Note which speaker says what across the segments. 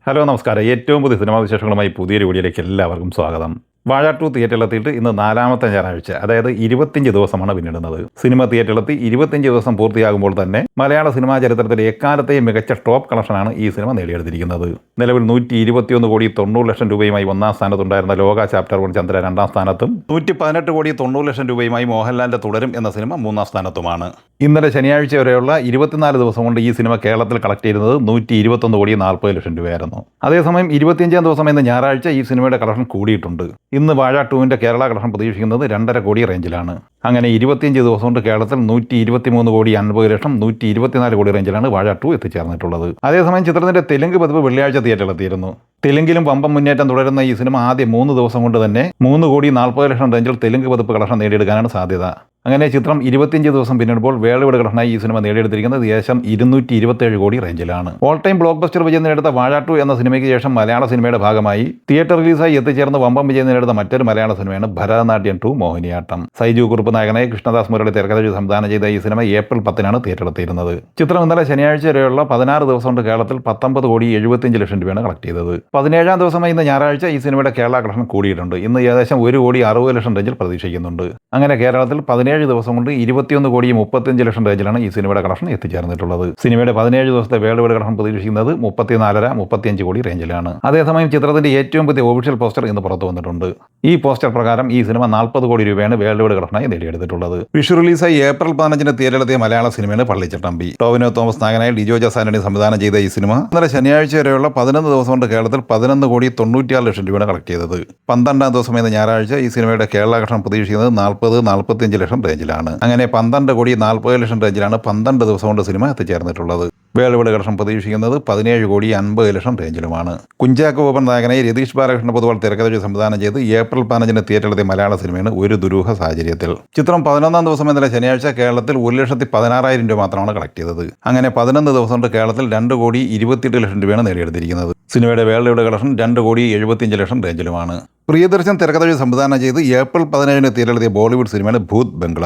Speaker 1: Hello നമസ്കാരം. ഏറ്റവും പുതിയ സിനിമാ വിശേഷങ്ങളുമായി പുതിയൊരു വീഡിയോയിലേക്ക് എല്ലാവർക്കും സ്വാഗതം. വാഴ 2 തിയേറ്ററിലെത്തിയിട്ട് ഇന്ന് 4ാമത്തെ ഞായറാഴ്ച, അതായത് 25 ദിവസമാണ് പിന്നിടുന്നത്. സിനിമ തിയേറ്ററിലെത്തി 25 ദിവസം പൂർത്തിയാകുമ്പോൾ തന്നെ മലയാള സിനിമാ ചരിത്രത്തിലെ എക്കാലത്തെയും മികച്ച ടോപ്പ് കളക്ഷനാണ് ഈ സിനിമ നേടിയെടുത്തിരിക്കുന്നത്. നിലവിൽ 121 കോടി 90 ലക്ഷം രൂപയുമായി 1ാം സ്ഥാനത്തുണ്ടായിരുന്ന ലോക ചാപ്റ്റർ 1 ചന്ദ്ര 2ാം സ്ഥാനത്തും 118 കോടി 90 ലക്ഷം രൂപയുമായി മോഹൻലാലിന്റെ തുടരും എന്ന സിനിമ 3ാം സ്ഥാനത്തുമാണ്. ഇന്നലെ ശനിയാഴ്ച വരെയുള്ള 24 ദിവസം കൊണ്ട് ഈ സിനിമ കേരളത്തിൽ കളക്ട് ചെയ്യുന്നത് 121 കോടി 40 ലക്ഷം രൂപയായിരുന്നു. അതേസമയം 25ാം ദിവസം എന്ന ഞായറാഴ്ച ഈ സിനിമയുടെ കളക്ഷൻ കൂടിയിട്ടുണ്ട്. ഇന്ന് വാഴ 2വിന്റെ കേരള കളക്ഷൻ പ്രതീക്ഷിക്കുന്നത് 2.5 കോടി റേഞ്ചിലാണ്. അങ്ങനെ 25 ദിവസം കൊണ്ട് കേരളത്തിൽ 123 കോടി 50 ലക്ഷം 124 കോടി റേഞ്ചിലാണ് വാഴ 2 എത്തിച്ചേർന്നിട്ടുള്ളത്. അതേസമയം ചിത്രത്തിന്റെ തെലുങ്ക് പതിപ്പ് വെള്ളിയാഴ്ച തിയേറ്ററിലെത്തിയിരുന്നു. തെലുങ്കിലും വമ്പം മുന്നേറ്റം തുടരുന്ന ഈ സിനിമ ആദ്യ 3 ദിവസം കൊണ്ട് തന്നെ 3 കോടി 40 ലക്ഷം റേഞ്ചിൽ തെലുങ്ക് പതിപ്പ് കളക്ഷൻ നേടിയെടുക്കാനാണ് സാധ്യത. അങ്ങനെ ചിത്രം 25 ദിവസം പിന്നിടുമ്പോൾ വേൾഡ് വൈഡ് കളക്ഷനായി ഈ സിനിമ നേടിയെടുത്തിരിക്കുന്നത് ഏകദേശം 227 കോടി റേഞ്ചിലാണ്. ഓൾ ടൈം ബ്ലോക്ക് ബസ്റ്റർ വിജയം നേടിയെടുത്ത വാഴ 2 എന്ന സിനിമയ്ക്ക് ശേഷം മലയാള സിനിമയുടെ ഭാഗമായി തിയേറ്റർ റിലീസായി എത്തിച്ചേർന്ന് വമ്പം വിജയം നേടിയെടുത്ത മറ്റൊരു മലയാള സിനിമയാണ് ഭരതനാട്യം 2 മോഹിനിയാട്ടം. സൈജു കുറുപ്പ് നായകനായി കൃഷ്ണദാസ് മുരളി തിരക്കഥ സംവിധാനം ചെയ്ത ഈ സിനിമ ഏപ്രിൽ 10-നാണ് തിയേറ്ററിലെത്തിയിരുന്നത്. ചിത്രം ഇന്നലെ ശനിയാഴ്ച വരെയുള്ള 16 ദിവസം കൊണ്ട് കേരളത്തിൽ 19 കോടി 75 ലക്ഷം രൂപയാണ് കളക്ട് ചെയ്തത്. 17ാം ദിവസമായി ഇന്ന് ഞായറാഴ്ച ഈ സിനിമയുടെ കേരള കളക്ഷൻ കൂടിയിട്ടുണ്ട്. ഇന്ന് ഏകദേശം 1 കോടി 60 ലക്ഷം റേഞ്ചിൽ പ്രതീക്ഷിക്കുന്നുണ്ട്. അങ്ങനെ കേരളത്തിൽ 17 ദിവസം കൊണ്ട് 21 കോടി 35 ലക്ഷം റേഞ്ചിലാണ് ഈ സിനിമയുടെ കളക്ഷൻ എത്തിച്ചേർന്നിട്ടുള്ളത്. സിനിമയുടെ 17 ദിവസത്തെ വേൾഡ് വൈഡ് കളക്ഷൻ പ്രതീക്ഷിക്കുന്നത് 34.5-35 കോടി റേഞ്ചിലാണ്. അതേസമയം ചിത്രത്തിന്റെ ഏറ്റവും പുതിയ ഒഫീഷ്യൽ പോസ്റ്റർ ഇന്ന് പുറത്തു വന്നിട്ടുണ്ട്. ഈ പോസ്റ്റർ പ്രകാരം ഈ സിനിമ 40 കോടി രൂപയാണ് വേൾഡ് വൈഡ് കളക്ഷനായി നേടിയെടുത്തിട്ടുള്ളത്. വിഷു റിലീസായി ഏപ്രിൽ 15-ന് തിയേറ്ററിലെത്തിയ മലയാള സിനിമയാണ് പള്ളിച്ചട്ടമ്പി. ടോവിനോ തോമസ് നായകനായി ഡിജോ ജോസ് ആന്റണി സംവിധാനം ചെയ്ത ഈ സിനിമ ഇന്നലെ ശനിയാഴ്ച വരെയുള്ള 11 ദിവസം കൊണ്ട് കേരളത്തിൽ 11 കോടി 96 ലക്ഷം രൂപയാണ് കളക്ട് ചെയ്തത്. 12ാം ദിവസം എന്ന ഞായറാഴ്ച ഈ സിനിമയുടെ കേരള കളക്ഷൻ പ്രതീക്ഷിക്കുന്നത് 40-45 ലക്ഷം റേഞ്ചിലാണ്. അങ്ങനെ 12 കോടി 40 ലക്ഷം റേഞ്ചിലാണ് 12 ദിവസം കൊണ്ട് സിനിമ എത്തിച്ചേർന്നിട്ടുള്ളത്. വേൾഡ് വൈഡ് കളക്ഷൻ പ്രതീക്ഷിക്കുന്നത് 17 കോടി 50 ലക്ഷം റേഞ്ചിലുമാണ്. കുഞ്ചാക്കോ ബോബൻ നായകനായി രതീഷ് ബാലകൃഷ്ണ പൊതുവാൾ തിരക്കഥ സംവിധാനം ചെയ്ത് ഏപ്രിൽ 15-ന് തിയേറ്ററിലെത്തിയ മലയാള സിനിമയാണ് ഒരു ദുരൂഹ സാഹചര്യത്തിൽ. ചിത്രം 11ാം ദിവസം ഇന്നലെ ശനിയാഴ്ച കേരളത്തിൽ 1,16,000 രൂപ മാത്രമാണ് കളക്ട് ചെയ്തത്. അങ്ങനെ 11 ദിവസം കൊണ്ട് കേരളത്തിൽ 2 കോടി 28 ലക്ഷം രൂപയാണ് നേടിയെടുത്തിരിക്കുന്നത്. സിനിമയുടെ വേൾഡ് വൈഡ് കളക്ഷൻ 2 കോടി 75 ലക്ഷം റേഞ്ചിലുമാണ്. പ്രിയദർശൻ തിരക്കഥ സംവിധാനം ചെയ്ത് ഏപ്രിൽ 17-ന് തിയേറ്ററിലെത്തിയ ബോളിവുഡ് സിനിമയാണ് ഭൂത് ബംഗ്ല.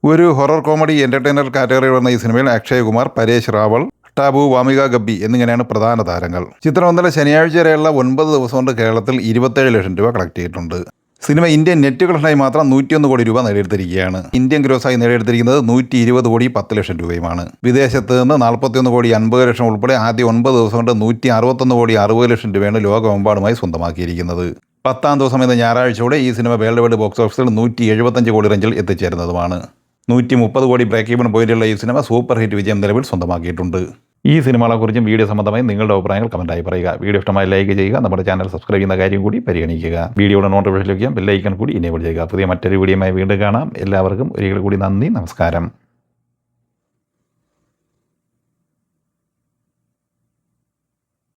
Speaker 1: ഒരു ഹൊറർ കോമഡി എന്റർടൈനർ കാറ്റഗറിയിൽ വന്ന ഈ സിനിമയിൽ അക്ഷയ് കുമാർ, പരേഷ് റാവൾ, ടാബു, വാമിക ഗബ്ബി എന്നിങ്ങനെയാണ് പ്രധാന താരങ്ങൾ. ചിത്രം ഇന്നലെ ശനിയാഴ്ച വരെയുള്ള 9 ദിവസം കൊണ്ട് കേരളത്തിൽ 27 ലക്ഷം രൂപ കളക്ട് ചെയ്തിട്ടുണ്ട്. സിനിമ ഇന്ത്യൻ നെറ്റ് കളക്ഷനായി മാത്രം 101 കോടി രൂപ നേടിയെടുത്തിരിക്കുകയാണ്. ഇന്ത്യൻ ഗ്രോസായി നേടിയെടുത്തിരിക്കുന്നത് 120 കോടി 10 ലക്ഷം രൂപയുമാണ്. വിദേശത്ത് നിന്ന് 41 കോടി 50 ലക്ഷം ഉൾപ്പെടെ ആദ്യ 9 ദിവസം കൊണ്ട് 161 കോടി 60 ലക്ഷം രൂപയാണ് ലോകമെമ്പാടുമായി സ്വന്തമാക്കിയിരിക്കുന്നത്. 10ാം ദിവസം എന്ന ഞായറാഴ്ചയോടെ ഈ സിനിമ വേൾഡ് വൈഡ് ബോക്സ് ഓഫീസിൽ 175 കോടി റേഞ്ചിൽ എത്തിച്ചേരുന്നതുമാണ്. 130 കോടി ബ്രേക്ക് ഈവൻ പോയിന്റുള്ള ഈ സിനിമ സൂപ്പർ ഹിറ്റ് വിജയം നിലവിൽ സ്വന്തമാക്കിയിട്ടുണ്ട്. ഈ സിനിമകളെക്കുറിച്ചും വീഡിയോ സംബന്ധമായി നിങ്ങളുടെ അഭിപ്രായങ്ങൾ കമൻറ്റായി പറയുക. വീഡിയോ ഇഷ്ടമായി ലൈക്ക് ചെയ്യുക. നമ്മുടെ ചാനൽ സബ്സ്ക്രൈബ് ചെയ്യുന്ന കാര്യം കൂടി പരിഗണിക്കുക. വീഡിയോയുടെ നോട്ടിഫിക്കേഷൻ ലഭിക്കാൻ ബെല്ലൈക്കൺ കൂടി എനേബിൾ ചെയ്യുക. പുതിയ മറ്റൊരു വീഡിയോയുമായി വീണ്ടും കാണാം. എല്ലാവർക്കും ഒരിക്കൽ കൂടി നന്ദി, നമസ്കാരം.